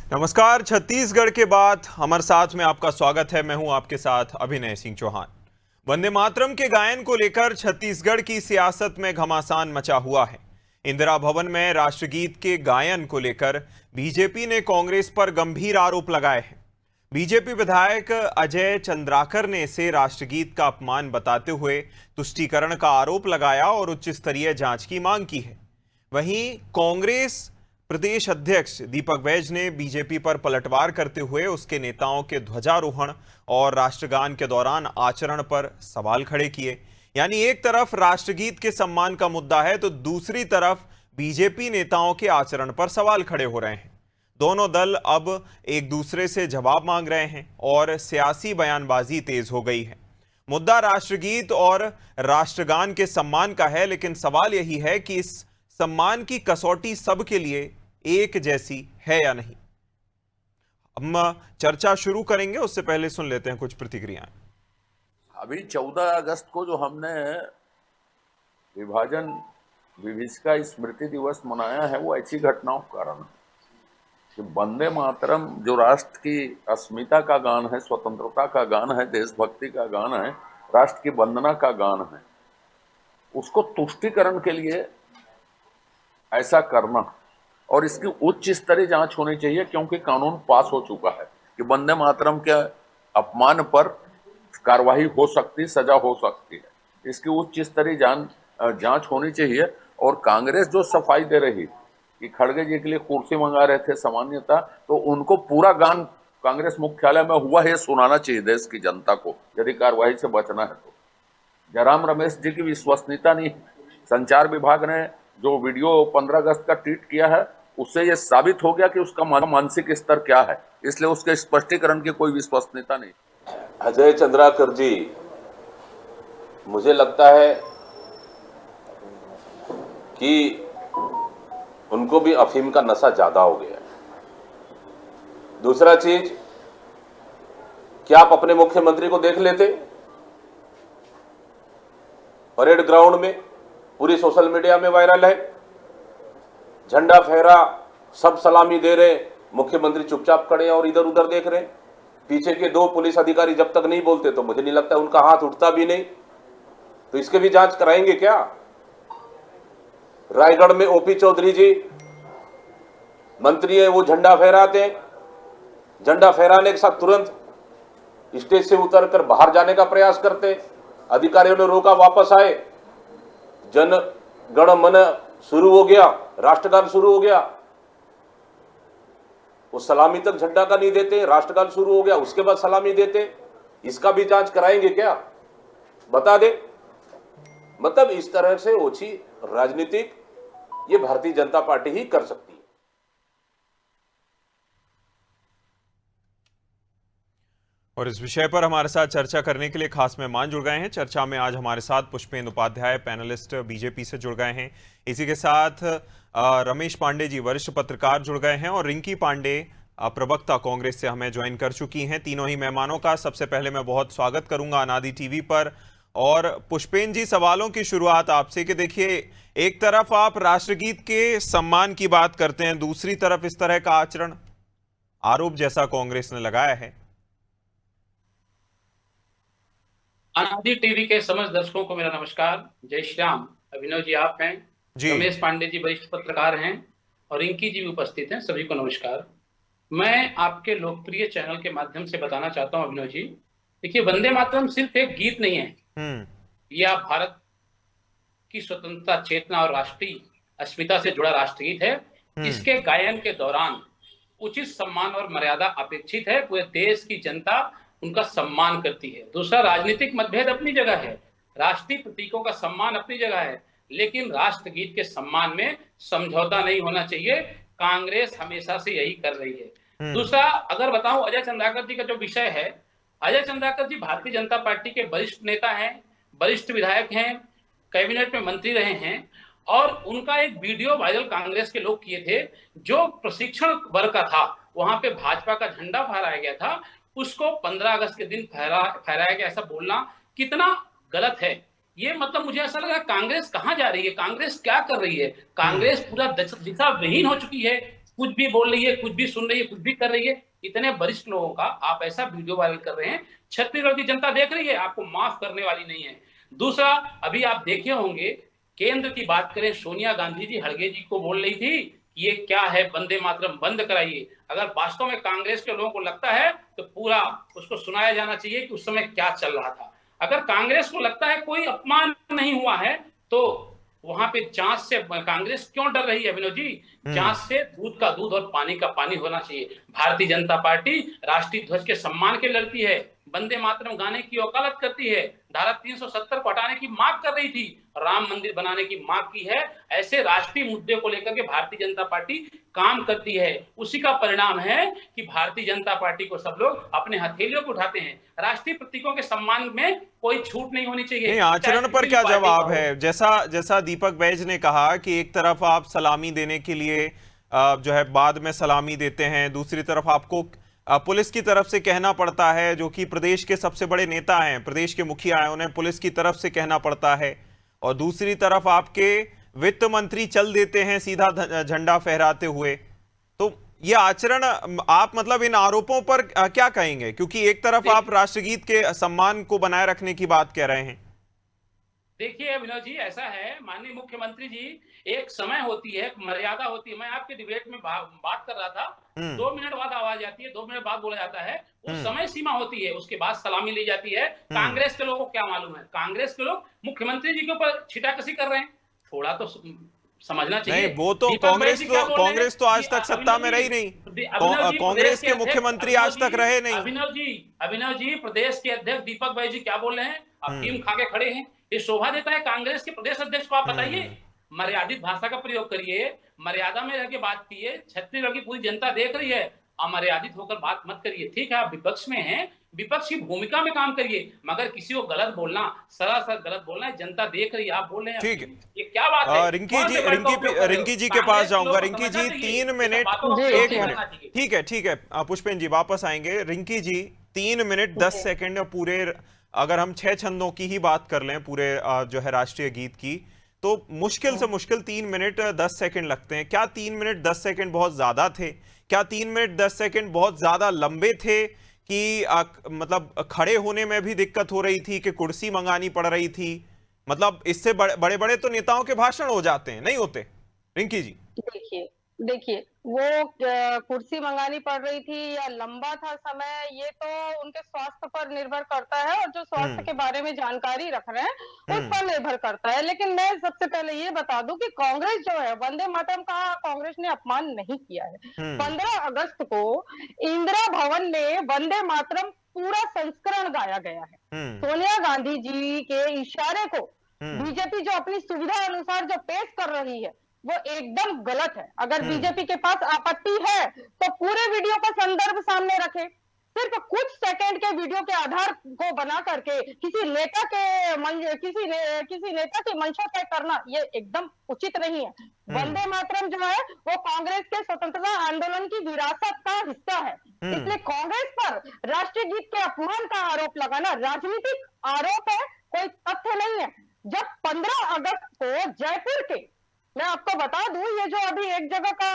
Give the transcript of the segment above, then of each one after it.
नमस्कार। छत्तीसगढ़ के बाद हमारे साथ में आपका स्वागत है। मैं हूं आपके साथ अभिनय सिंह चौहान। वंदे मातरम के गायन को लेकर छत्तीसगढ़ की सियासत में घमासान मचा हुआ है। इंदिरा भवन में राष्ट्रगीत के गायन को लेकर बीजेपी ने कांग्रेस पर गंभीर आरोप लगाए हैं। बीजेपी विधायक अजय चंद्राकर ने इसे राष्ट्रगीत का अपमान बताते हुए तुष्टीकरण का आरोप लगाया और उच्च स्तरीय जांच की मांग की है। वहीं कांग्रेस प्रदेश अध्यक्ष दीपक बैज ने बीजेपी पर पलटवार करते हुए उसके नेताओं के ध्वजारोहण और राष्ट्रगान के दौरान आचरण पर सवाल खड़े किए। यानी एक तरफ राष्ट्रगीत के सम्मान का मुद्दा है तो दूसरी तरफ बीजेपी नेताओं के आचरण पर सवाल खड़े हो रहे हैं। दोनों दल अब एक दूसरे से जवाब मांग रहे हैं और सियासी बयानबाजी तेज हो गई है। मुद्दा राष्ट्रगीत और राष्ट्रगान के सम्मान का है, लेकिन सवाल यही है कि इस सम्मान की कसौटी सबके लिए एक जैसी है या नहीं। हम चर्चा शुरू करेंगे, उससे पहले सुन लेते हैं कुछ प्रतिक्रियाएं। अभी 14 अगस्त को जो हमने विभाजन विभीषिका स्मृति दिवस मनाया है वो ऐसी घटनाओं के कारण है कि वंदे मातरम जो राष्ट्र की अस्मिता का गान है, स्वतंत्रता का गान है, देशभक्ति का गान है, राष्ट्र की वंदना का गान है, उसको तुष्टीकरण के लिए ऐसा करना और इसकी उच्च स्तरीय जांच होनी चाहिए, क्योंकि कानून पास हो चुका है कि वंदे मातरम के अपमान पर कार्रवाई हो सकती, सजा हो सकती है। इसकी उच्च स्तरीय जांच होनी चाहिए। और कांग्रेस जो सफाई दे रही कि खड़गे जी के लिए कुर्सी मंगा रहे थे सामान्यता, तो उनको पूरा गान कांग्रेस मुख्यालय में हुआ है सुनाना चाहिए देश की जनता को, यदि कार्रवाई से बचना है तो। जयराम रमेश जी की विश्वसनीयता नहीं। संचार विभाग ने जो वीडियो 15 अगस्त का ट्वीट किया है उससे यह साबित हो गया कि उसका मानसिक स्तर क्या है, इसलिए उसके स्पष्टीकरण की कोई विश्वसनीयता नहीं। अजय चंद्राकर जी, मुझे लगता है कि उनको भी अफीम का नशा ज्यादा हो गया है। दूसरा चीज, क्या आप अपने मुख्यमंत्री को देख लेते परेड ग्राउंड में, पूरी सोशल मीडिया में वायरल है, झंडा फहरा, सब सलामी दे रहे, मुख्यमंत्री चुपचाप खड़े हैं और इधर उधर देख रहे हैं। पीछे के 2 पुलिस अधिकारी जब तक नहीं बोलते तो मुझे नहीं लगता उनका हाथ उठता भी नहीं। तो इसके भी जांच कराएंगे क्या? रायगढ़ में ओपी चौधरी जी मंत्री है, वो झंडा फहराते हैं, झंडा फहराने के साथ तुरंत स्टेज से उतरकर बाहर जाने का प्रयास करते, अधिकारियों ने रोका, वापस आए, जन गण मन शुरू हो गया, राष्ट्रगान शुरू हो गया, वो सलामी तक झंडा का नहीं देते, राष्ट्रगान शुरू हो गया, उसके बाद सलामी देते। इसका भी जांच कराएंगे क्या? बता दे। मतलब इस तरह से ओछी राजनीतिक ये भारतीय जनता पार्टी ही कर सकती है। और इस विषय पर हमारे साथ चर्चा करने के लिए खास मेहमान जुड़ गए हैं। चर्चा में आज हमारे साथ पुष्पेंद्र उपाध्याय, पैनलिस्ट बीजेपी से जुड़ गए हैं। इसी के साथ रमेश पांडे जी, वरिष्ठ पत्रकार, जुड़ गए हैं और रिंकी पांडे, प्रवक्ता, कांग्रेस से हमें ज्वाइन कर चुकी हैं। तीनों ही मेहमानों का सबसे पहले मैं बहुत स्वागत करूंगा अनादि टीवी पर। और पुष्पेंद्र जी, सवालों की शुरुआत आपसे कि देखिए, एक तरफ आप राष्ट्रगीत के सम्मान की बात करते हैं, दूसरी तरफ इस तरह का आचरण, आरोप जैसा कांग्रेस ने लगाया है। अनादि टीवी के समस्त दर्शकों को मेरा नमस्कार, जय श्री राम। अभिनव जी आप हैं, रमेश पांडे जी वरिष्ठ पत्रकार हैं और रिंकी जी भी उपस्थित हैं, सभी को नमस्कार। मैं आपके लोकप्रिय चैनल के माध्यम से बताना चाहता हूं अभिनव जी, देखिए, वंदे मातरम सिर्फ एक गीत नहीं है, यह भारत की स्वतंत्रता चेतना और राष्ट्रीय अस्मिता से जुड़ा राष्ट्रगीत है। इसके गायन के दौरान उचित सम्मान और मर्यादा अपेक्षित है। पूरे देश की जनता उनका सम्मान करती है। दूसरा, राजनीतिक मतभेद अपनी जगह है, राष्ट्रीय प्रतीकों का सम्मान अपनी जगह है, लेकिन राष्ट्रगीत के सम्मान में समझौता नहीं होना चाहिए। कांग्रेस हमेशा से यही कर रही है। दूसरा, अगर बताऊं अजय चंद्राकर जी का जो विषय है, अजय चंद्राकर जी भारतीय जनता पार्टी के वरिष्ठ नेता हैं, वरिष्ठ विधायक हैं, कैबिनेट में मंत्री रहे हैं और उनका एक वीडियो वायरल कांग्रेस के लोग किए थे, जो प्रशिक्षण वर्ग का था, वहां पे भाजपा का झंडा फहराया गया था, उसको 15 अगस्त के दिन फहराया गया, ऐसा बोलना कितना गलत है। ये मतलब मुझे ऐसा लगा कांग्रेस कहां जा रही है, कांग्रेस क्या कर रही है, कांग्रेस पूरा दिशा विहीन हो चुकी है। कुछ भी बोल रही है, कुछ भी सुन रही है, कुछ भी कर रही है। इतने वरिष्ठ लोगों का आप ऐसा वीडियो वायरल कर रहे हैं, छत्तीसगढ़ की जनता देख रही है, आपको माफ करने वाली नहीं है। दूसरा, अभी आप देखे होंगे, केंद्र की बात करें, सोनिया गांधी जी खड़गे जी को बोल रही थी कि ये क्या है, वंदे मातरम बंद कराइए। अगर वास्तव में कांग्रेस के लोगों को लगता है तो पूरा उसको सुनाया जाना चाहिए कि उस समय क्या चल रहा था। अगर कांग्रेस को लगता है कोई अपमान नहीं हुआ है तो वहां पे जांच से कांग्रेस क्यों डर रही है अभिनव जी? जांच से दूध का दूध और पानी का पानी होना चाहिए। भारतीय जनता पार्टी राष्ट्रीय ध्वज के सम्मान के लड़ती है, वंदे मातरम गाने की वकालत करती है, धारा 370 को हटाने की मांग कर रही थी, राम मंदिर बनाने की मांग की है। ऐसे राष्ट्रीय मुद्दे को लेकर के भारतीय जनता पार्टी काम करती है। उसी का परिणाम है कि भारतीय जनता पार्टी को सब लोग अपने हथेलियों को उठाते हैं। राष्ट्रीय प्रतीकों के सम्मान में कोई छूट नहीं होनी चाहिए। नहीं, आचरण पर क्या जवाब है? जैसा दीपक बैज ने कहा कि एक तरफ आप सलामी देने के लिए जो है बाद में सलामी देते हैं, दूसरी तरफ आपको पुलिस की तरफ से कहना पड़ता है, जो कि प्रदेश के सबसे बड़े नेता हैं, प्रदेश के मुखिया हैं, उन्हें पुलिस की तरफ से कहना पड़ता है, और दूसरी तरफ आपके वित्त मंत्री चल देते हैं सीधा झंडा फहराते हुए। तो ये आचरण आप मतलब इन आरोपों पर क्या कहेंगे? क्योंकि एक तरफ आप राष्ट्रगीत के सम्मान को बनाए रखने की बात कह रहे हैं। देखिए विनोद जी, ऐसा है, माननीय मुख्यमंत्री जी, एक समय होती है, मर्यादा होती है। मैं आपके डिबेट में बात कर रहा था, 2 मिनट बाद आवाज आती है, 2 मिनट बाद बोला जाता है, उस समय सीमा होती है, उसके बाद सलामी ली जाती है। कांग्रेस के लोगों को क्या मालूम है? कांग्रेस के लोग मुख्यमंत्री जी के ऊपर छिटाकशी कर रहे हैं, थोड़ा तो समझना चाहिए। नहीं, वो तो कांग्रेस तो आज तक सत्ता में रही नहीं, कांग्रेस के मुख्यमंत्री आज तक रहे नहीं। अभिनव जी, प्रदेश के अध्यक्ष दीपक भाई जी क्या बोल रहे हैं? आप टीम खा के खड़े हैं, ये शोभा देता है कांग्रेस के प्रदेश अध्यक्ष को? आप बताइए, मर्यादित भाषा का प्रयोग करिए, मर्यादा में रहकर बात कीजिए। छत्तीसगढ़ की पूरी जनता देख रही है, अमर्यादित होकर बात मत करिए। ठीक है, आप विपक्ष में हैं, विपक्ष की भूमिका में काम करिए, मगर किसी को गलत बोलना, सरासर गलत बोलना है, जनता देख रही है, आप बोल रहे हैं। ठीक है, ये क्या बात है? रिंकी जी के पास जाऊंगा। रिंकी जी 3 मिनट, 1 मिनट, ठीक है, पुष्पेंद्र जी वापस आएंगे। रिंकी जी 3 मिनट 10 सेकंड पूरे, अगर हम 6 छंदों की ही बात कर लें पूरे जो है राष्ट्रीय गीत की, तो मुश्किल से मुश्किल 3 मिनट 10 सेकंड लगते हैं। क्या 3 मिनट 10 सेकंड बहुत ज्यादा थे? क्या 3 मिनट 10 सेकंड बहुत ज्यादा लंबे थे कि मतलब खड़े होने में भी दिक्कत हो रही थी, कि कुर्सी मंगानी पड़ रही थी? मतलब इससे बड़े बड़े तो नेताओं के भाषण हो जाते हैं, नहीं होते? रिंकी जी देखिए वो कुर्सी मंगानी पड़ रही थी या लंबा था समय, ये तो उनके स्वास्थ्य पर निर्भर करता है, और जो स्वास्थ्य के बारे में जानकारी रख रहे हैं उस पर निर्भर करता है। लेकिन मैं सबसे पहले ये बता दूं कि कांग्रेस जो है, वंदे मातरम का कांग्रेस ने अपमान नहीं किया है। 15 अगस्त को इंदिरा भवन में वंदे मातरम पूरा संस्करण गाया गया है। सोनिया गांधी जी के इशारे को बीजेपी जो अपनी सुविधा अनुसार जो पेश कर रही है वो एकदम गलत है। अगर बीजेपी के पास आपत्ति है तो पूरे वीडियो का संदर्भ सामने रखे। सिर्फ कुछ सेकंड के वीडियो के आधार को बना करके किसी नेता की मंशा तय करना ये एकदम उचित नहीं है। वंदे मातरम जो है वो कांग्रेस के स्वतंत्रता आंदोलन की विरासत का हिस्सा है, इसलिए कांग्रेस पर राष्ट्रीय गीत के अपमान का आरोप लगाना राजनीतिक आरोप है, कोई तथ्य नहीं है। जब 15 अगस्त को जयपुर के, मैं आपको बता दूं, ये जो अभी एक जगह का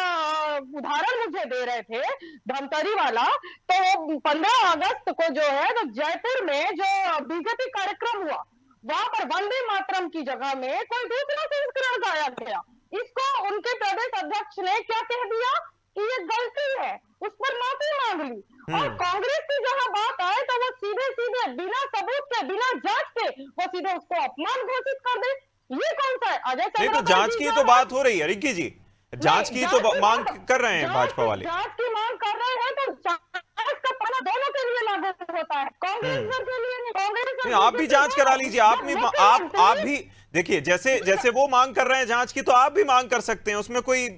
उदाहरण मुझे दे रहे थे धमतरी वाला, तो 15 अगस्त को जो है तो जयपुर में जो बीजेपी कार्यक्रम हुआ, वहां पर वंदे मातरम की जगह में कोई दूसरा संस्करण गाया गया। इसको उनके प्रदेश अध्यक्ष ने क्या कह दिया कि ये गलती है, उस पर माफी मांग ली। और कांग्रेस की जहां बात आए तो वो सीधे बिना सबूत के, बिना जांच के वो सीधे उसको अपमान घोषित कर दे। ये कौन सा है? अजय नहीं, तो जांच की तो बात हो रही है रिंकी जी, जांच की तो मांग कर रहे हैं भाजपा वाले। जांच की मांग कर रहे हैं तो जांच का पना दोनों के लिए लागू होता है, कांग्रेस के लिए नहीं। कांग्रेस आप भी जांच करा लीजिए, आप भी देखिए, जैसे वो मांग कर रहे हैं जांच की, तो आप भी मांग कर सकते हैं, उसमें कोई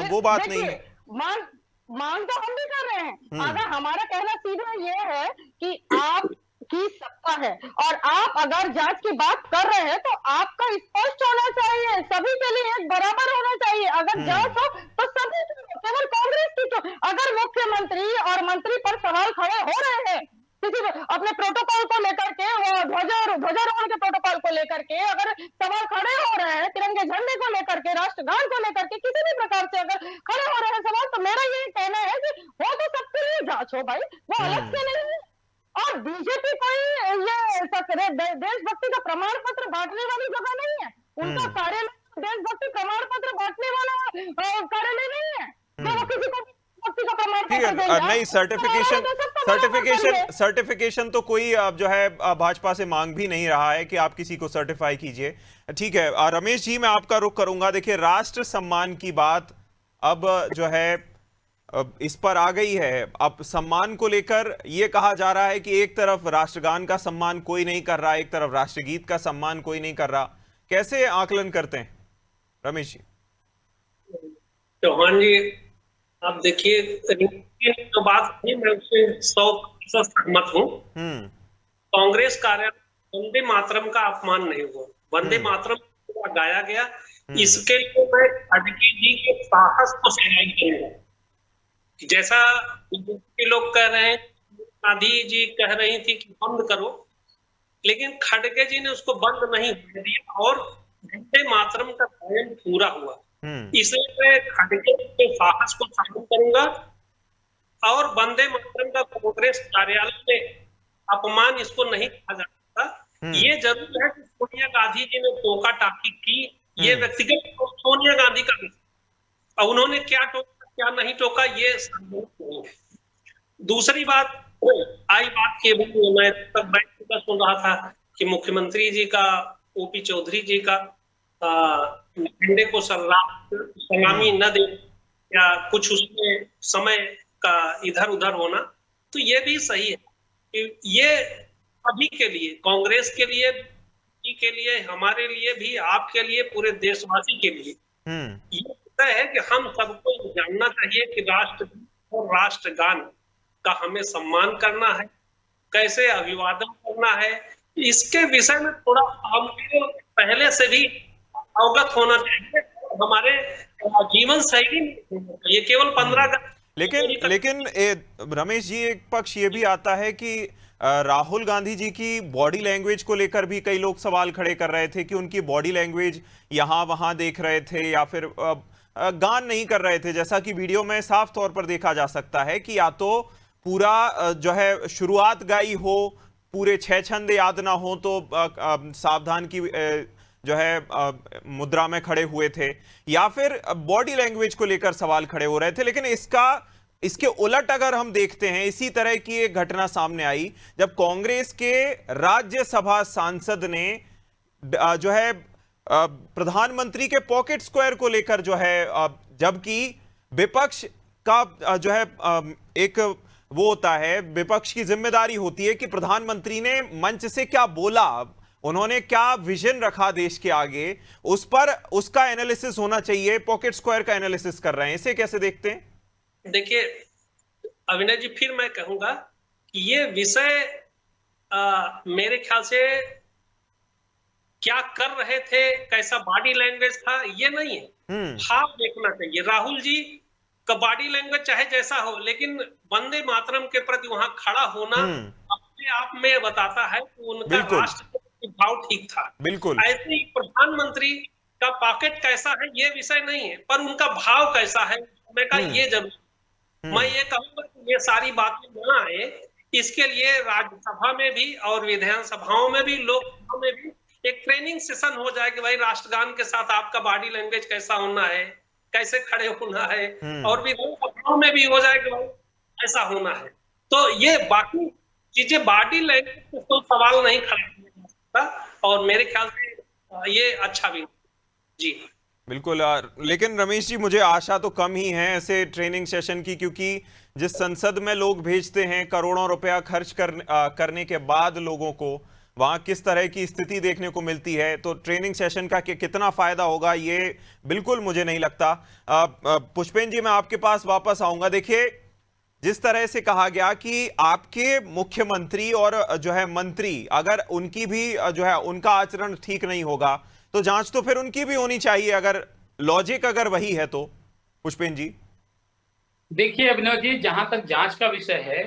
वो बात नहीं है। मांग तो हम भी कर रहे हैं। अगर हमारा कहना सीधा ये है कि आप की सत्ता है और आप अगर जांच की बात कर रहे हैं तो आपका स्पष्ट होना चाहिए, सभी के लिए एक बराबर होना चाहिए। अगर जांच हो तो सभी, केवल कांग्रेस की तो, अगर मुख्यमंत्री और मंत्री पर सवाल खड़े हो रहे हैं किसी अपने प्रोटोकॉल को लेकर के, वो ध्वजारोहण के प्रोटोकॉल को लेकर के अगर सवाल खड़े हो रहे हैं, तिरंगे झंडे को लेकर के, राष्ट्रगान को लेकर के, किसी भी प्रकार से अगर खड़े हो रहे हैं सवाल, तो सच हो भाई, वो अलग से नहीं है। और बीजेपी कोई ये देशभक्ति का प्रमाण पत्र बांटने वाली जगह नहीं है। उनका कार्यालय देशभक्ति प्रमाण पत्र बांटने वाला कार्यालय नहीं है जो वो किसी को देशभक्ति का प्रमाण ठीक पत्र है, देगा। नहीं सर्टिफिकेशन तो कोई अब जो है भाजपा से मांग भी नहीं रहा है कि आप किसी को सर्टिफाई कीजिए। ठीक है, रमेश जी मैं आपका रुख करूंगा। देखिए, राष्ट्र सम्मान की बात अब जो है अब इस पर आ गई है। अब सम्मान को लेकर यह कहा जा रहा है कि एक तरफ राष्ट्रगान का सम्मान कोई नहीं कर रहा, एक तरफ राष्ट्रगीत का सम्मान कोई नहीं कर रहा। कैसे आकलन करते हैं रमेश जी? चौहान जी, आप देखिए, जो बात थी मैं उससे 100% सहमत हूँ। कांग्रेस कार्यालय वंदे मातरम का अपमान नहीं हुआ, वंदे मातरम गाया गया। इसके लिए मैं खड़गे जी के साहस को सैल्यूट करूंगा। जैसा बीजेपी के लोग कह रहे हैं, गांधी जी कह रही थी कि बंद करो, लेकिन खड़गे जी ने उसको बंद नहीं होने दिया और वंदे मातरम का गायन पूरा हुआ। इसलिए मैं खड़गे के साहस को सैल्यूट करूंगा और वंदे मातरम का कांग्रेस कार्यालय में अपमान इसको नहीं कहा जा सकता। ये जरूर है कि सोनिया गांधी जी ने टोका टाकी की, ये व्यक्तिगत सोनिया गांधी का विषय। और उन्होंने क्या टोका क्या नहीं टोका ये नहीं है। दूसरी बात आई बात के मैं तब बैठ कर सुन रहा था कि मुख्यमंत्री जी का, ओपी चौधरी जी का झंडे को सलामी न दे या कुछ उसमें समय का इधर उधर होना, तो ये भी सही है कि ये सभी के लिए, कांग्रेस के लिए, हमारे लिए भी, आपके लिए, पूरे देशवासी के लिए ये है कि हम सबको जानना चाहिए कि राष्ट्र और राष्ट्रगान का हमें सम्मान करना है, कैसे अभिवादन करना है। इसके विषय में थोड़ा हमको पहले से भी अवगत होना चाहिए। हमारे जीवन शैली में ये केवल 15 लेकिन रमेश जी, एक पक्ष ये भी आता है कि राहुल गांधी जी की बॉडी लैंग्वेज को लेकर भी कई लोग सवाल खड़े कर रहे थे कि उनकी बॉडी लैंग्वेज यहाँ वहां देख रहे थे या फिर गान नहीं कर रहे थे। जैसा कि वीडियो में साफ तौर पर देखा जा सकता है कि या तो पूरा जो है शुरुआत गाई हो, पूरे 6 छंद याद ना हो, तो सावधान की जो है मुद्रा में खड़े हुए थे, या फिर बॉडी लैंग्वेज को लेकर सवाल खड़े हो रहे थे। लेकिन इसके उलट अगर हम देखते हैं, इसी तरह की एक घटना सामने आई जब कांग्रेस के राज्यसभा सांसद ने जो है प्रधानमंत्री के पॉकेट स्क्वायर को लेकर जो है, जबकि विपक्ष का जो है एक वो होता है, विपक्ष की जिम्मेदारी होती है कि प्रधानमंत्री ने मंच से क्या बोला, उन्होंने क्या विजन रखा देश के आगे, उस पर उसका एनालिसिस होना चाहिए। पॉकेट स्क्वायर का एनालिसिस कर रहे हैं, इसे कैसे देखते हैं? देखिए अविनाश जी, फिर मैं कहूंगा कि ये विषय मेरे ख्याल से क्या कर रहे थे, कैसा बॉडी लैंग्वेज था, ये नहीं है। भाव देखना चाहिए। राहुल जी का बॉडी लैंग्वेज चाहे जैसा हो, लेकिन वंदे मातरम के प्रति वहां खड़ा होना अपने आप में बताता है कि उनका राष्ट्र भाव ठीक था। बिल्कुल ऐसे ही प्रधानमंत्री का पॉकेट कैसा है ये विषय नहीं है, पर उनका भाव कैसा है मैं का ये जरूर। मैं ये कहूंगा कि ये सारी बातें ना आए, इसके लिए राज्यसभा में भी और विधानसभाओं में भी, लोकसभा में भी एक ट्रेनिंग सेशन हो जाए कि भाई राष्ट्रगान के साथ आपका बॉडी लैंग्वेज कैसा होना है, कैसे खड़े होना है, और विधानसभाओं में भी हो जाए कि भाई ऐसा होना है। तो ये बाकी चीजें बॉडी लैंग्वेज पे कोई सवाल नहीं खड़ा किया जा सकता, और मेरे ख्याल से ये अच्छा भी जी बिल्कुल। लेकिन रमेश जी, मुझे आशा तो कम ही है ऐसे ट्रेनिंग सेशन की, क्योंकि जिस संसद में लोग भेजते हैं करोड़ों रुपया खर्च करने के बाद लोगों को, वहां किस तरह की स्थिति देखने को मिलती है, तो ट्रेनिंग सेशन का कितना फायदा होगा ये बिल्कुल मुझे नहीं लगता। पुष्पेन जी, मैं आपके पास वापस आऊंगा। देखिए, जिस तरह से कहा गया कि आपके मुख्यमंत्री और जो है मंत्री, अगर उनकी भी जो है उनका आचरण ठीक नहीं होगा तो जांच तो फिर उनकी भी होनी चाहिए, अगर लॉजिक अगर वही है तो। पुष्पेन जी, देखिए अभिनव जी, जहां तक जांच का विषय है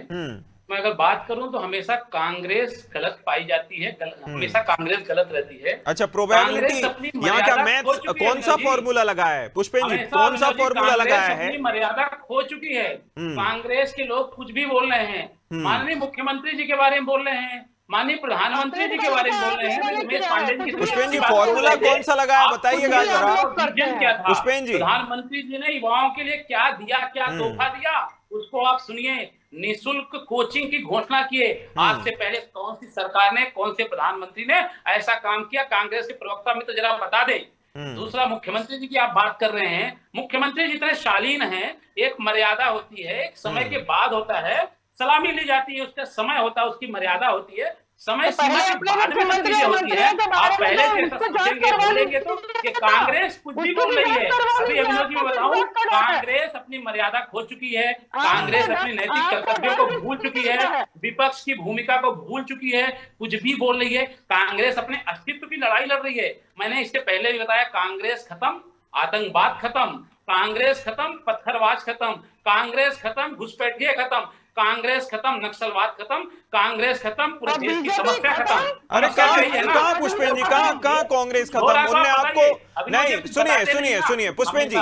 मैं अगर बात करूं तो हमेशा कांग्रेस गलत पाई जाती है, हमेशा कांग्रेस गलत रहती है। अच्छा, प्रोबेबिलिटी यहाँ क्या मैथ्स कौन सा फॉर्मूला लगाया है पुष्पेन जी, कौन सा फॉर्मूला लगाया है? मर्यादा खो चुकी है। कांग्रेस के लोग कुछ भी बोल रहे हैं, माननीय मुख्यमंत्री जी के बारे में बोल रहे हैं, माननीय प्रधानमंत्री जी के बारे में बोल रहे हैं। रमेश पांडे जी, पुष्पेन जी फॉर्मूला कौन सा लगाया बताइएगा जरा। क्या था पुष्पेन जी, प्रधानमंत्री जी ने युवाओं के लिए क्या दिया, क्या तोहफा दिया, उसको आप सुनिए। निःशुल्क कोचिंग की घोषणा किए। आज से पहले कौन सी सरकार ने, कौन से प्रधानमंत्री ने ऐसा काम किया? कांग्रेस के प्रवक्ता में तो जरा बता दे। दूसरा, मुख्यमंत्री जी की आप बात कर रहे हैं, मुख्यमंत्री जितने शालीन हैं, एक मर्यादा होती है, एक समय के बाद होता है, सलामी ली जाती है, उसका समय होता है, उसकी मर्यादा होती है, समय सीमा के बाद में सब चीजें होती है। आप पहले से ऐसा सोचेंगे, बोलेंगे तो ये कांग्रेस कुछ भी बोल रही है। अभी अभिनव जी बताऊं, कांग्रेस अपनी मर्यादा खो चुकी है, कांग्रेस अपनी नैतिक कर्तव्यों को भूल चुकी है, विपक्ष की भूमिका को भूल चुकी है, कुछ भी बोल रही है। कांग्रेस अपने अस्तित्व की लड़ाई लड़ रही है। मैंने इससे पहले भी बताया, कांग्रेस खत्म, आतंकवाद खत्म, कांग्रेस खत्म, पत्थरबाज खत्म, कांग्रेस खत्म, घुसपैठिए खत्म, कांग्रेस खत्म, नक्सलवाद खत्म, कांग्रेस खत्म, पूरे देश की समस्या खत्म। अरे कहाँ पुष्पेन जी, कहाँ कांग्रेस खत्म? उनने आपको नहीं, सुनिए पुष्पेन जी,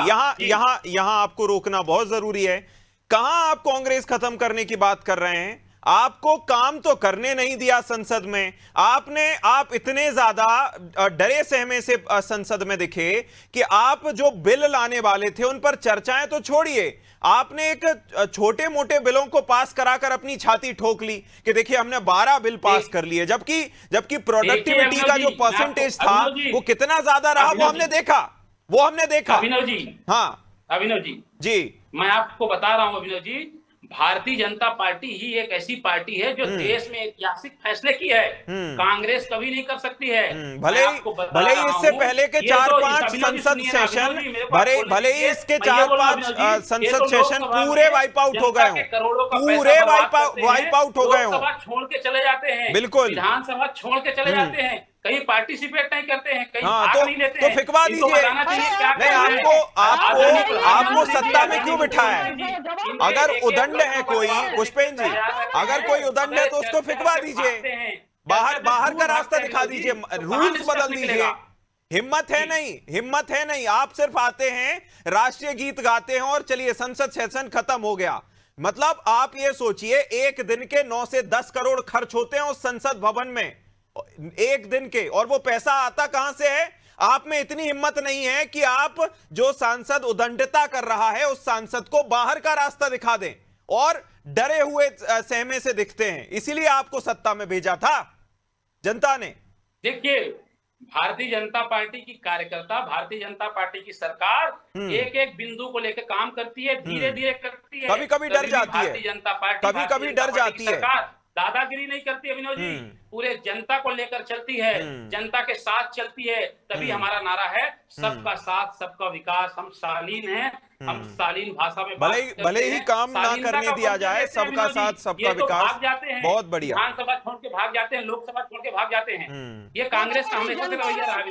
यहाँ आपको रोकना बहुत जरूरी है। कहाँ आप कांग्रेस खत्म करने की बात कर रहे हैं? आपको काम तो करने नहीं दिया संसद में। आप इतने ज्यादा डरे सहमे से संसद में दिखे कि आप जो बिल लाने वाले थे उन पर चर्चाएं तो छोड़िए, आपने एक छोटे मोटे बिलों को पास कराकर अपनी छाती ठोक ली कि देखिए हमने 12 बिल पास कर लिए, जबकि प्रोडक्टिविटी का जो परसेंटेज था वो कितना ज्यादा रहा वो हमने देखा। अभिनव जी, हाँ अभिनव जी, मैं आपको बता रहा हूं अभिनव जी, भारतीय जनता पार्टी ही एक ऐसी पार्टी है जो देश में ऐतिहासिक फैसले की है, कांग्रेस कभी नहीं कर सकती है। भले ही इससे पहले के 4-5 संसद सेशन, भले ही इसके 4-5 संसद सेशन पूरे वाइप आउट हो गए हो, पूरे वाइप आउट हो गए हो, छोड़ के चले जाते हैं, बिल्कुल विधानसभा छोड़ के चले जाते हैं, कहीं पार्टिसिपेट नहीं करते हैं, कहीं भाग नहीं लेते हैं। तो फिकवा दीजिए, नहीं आपको सत्ता में क्यों बिठाया है? अगर उदंड है कोई, पुष्पेन जी, अगर कोई उदंड है तो उसको फिकवा दीजिए, बाहर का रास्ता दिखा दीजिए, रूल्स बदल दीजिए। हिम्मत है नहीं, आप सिर्फ आते हैं, राष्ट्रीय गीत गाते हैं और चलिए संसद सेशन खत्म हो गया। मतलब आप ये सोचिए, एक दिन के 9 से 10 करोड़ खर्च होते हैं उस संसद भवन में, एक दिन के, और वो पैसा आता कहां से है? आप में इतनी हिम्मत नहीं है कि आप जो सांसद उदंडता कर रहा है उस सांसद को बाहर का रास्ता दिखा दें, और डरे हुए सहमे से दिखते हैं, इसीलिए आपको सत्ता में भेजा था जनता ने। देखिए, भारतीय जनता पार्टी की कार्यकर्ता, भारतीय जनता पार्टी की सरकार एक एक बिंदु को लेकर काम करती है, धीरे धीरे करती है, कभी कभी डर जाती है, भारतीय जनता पार्टी कभी डर जाती है, दादागिरी नहीं करती अभिनव जी, पूरे जनता को लेकर चलती है, जनता के साथ चलती है। तभी हमारा नारा है, सबका साथ सबका विकास। हम शालीन हैं, हम शालीन भाषा में भले ही काम ना करने दिया जाए, सबका साथ सबका विकास, बहुत बढ़िया। विधानसभा छोड़ के भाग जाते हैं, लोकसभा छोड़ के भाग जाते हैं, ये कांग्रेस का हमेशा से रवैया रहा है।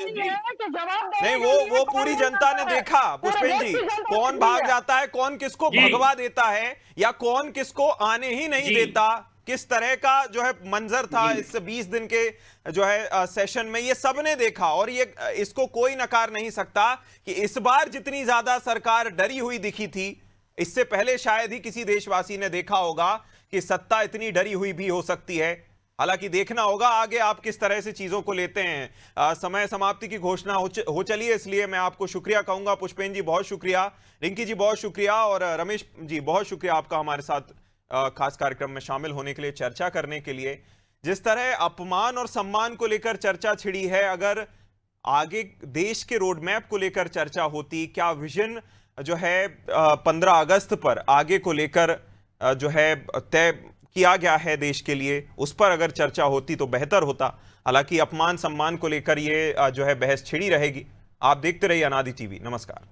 नहीं, वो पूरी जनता ने देखा पुष्पेन जी, कौन भाग जाता है, कौन किसको भगवा देता है, या कौन किसको आने ही नहीं देता, किस तरह का जो है मंजर था इस 20 दिन के जो है सेशन में, ये सबने देखा। और ये इसको कोई नकार नहीं सकता कि इस बार जितनी ज्यादा सरकार डरी हुई दिखी थी, इससे पहले शायद ही किसी देशवासी ने देखा होगा कि सत्ता इतनी डरी हुई भी हो सकती है। हालांकि देखना होगा आगे आप किस तरह से चीजों को लेते हैं। समय समाप्ति की घोषणा हो चली है, इसलिए मैं आपको शुक्रिया कहूंगा। पुष्पेन जी बहुत शुक्रिया, रिंकी जी बहुत शुक्रिया, और रमेश जी बहुत शुक्रिया आपका हमारे साथ खास कार्यक्रम में शामिल होने के लिए, चर्चा करने के लिए। जिस तरह अपमान और सम्मान को लेकर चर्चा छिड़ी है, अगर आगे देश के रोड मैप को लेकर चर्चा होती, क्या विजन जो है 15 अगस्त पर आगे को लेकर जो है तय किया गया है देश के लिए, उस पर अगर चर्चा होती तो बेहतर होता। हालांकि अपमान सम्मान को लेकर ये जो है बहस छिड़ी रहेगी। आप देखते रहिए अनादि टीवी। नमस्कार।